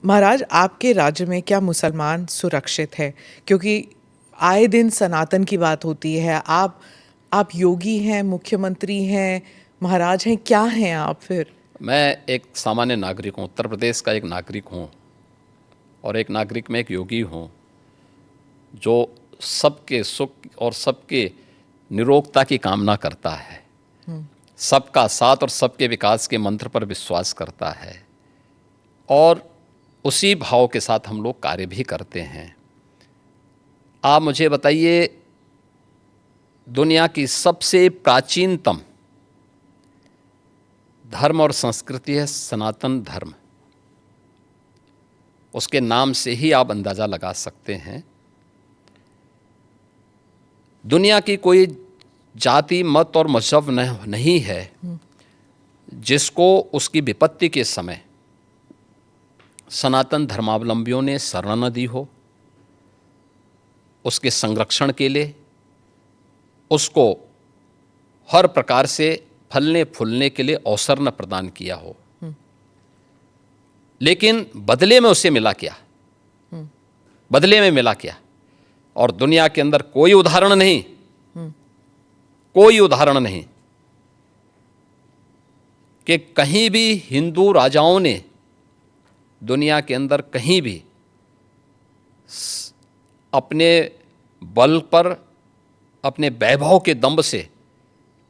महाराज, आपके राज्य में क्या मुसलमान सुरक्षित है? क्योंकि आए दिन सनातन की बात होती है। आप योगी हैं, मुख्यमंत्री हैं, महाराज हैं, क्या हैं आप फिर? मैं एक सामान्य नागरिक हूँ, उत्तर प्रदेश का एक नागरिक हूँ, और एक नागरिक में एक योगी हूँ जो सबके सुख और सबके निरोगता की कामना करता है, सबका साथ और सबके विकास के मंत्र पर विश्वास करता है, और उसी भाव के साथ हम लोग कार्य भी करते हैं। आप मुझे बताइए, दुनिया की सबसे प्राचीनतम धर्म और संस्कृति है सनातन धर्म। उसके नाम से ही आप अंदाज़ा लगा सकते हैं। दुनिया की कोई जाति, मत और मजहब नहीं है जिसको उसकी विपत्ति के समय सनातन धर्मावलंबियों ने शरण न दी हो, उसके संरक्षण के लिए उसको हर प्रकार से फलने फूलने के लिए अवसर न प्रदान किया हो। लेकिन बदले में उसे मिला क्या? बदले में मिला क्या? और दुनिया के अंदर कोई उदाहरण नहीं, कोई उदाहरण नहीं कि कहीं भी हिंदू राजाओं ने दुनिया के अंदर कहीं भी अपने बल पर, अपने वैभव के दंभ से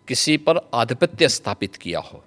किसी पर आधिपत्य स्थापित किया हो।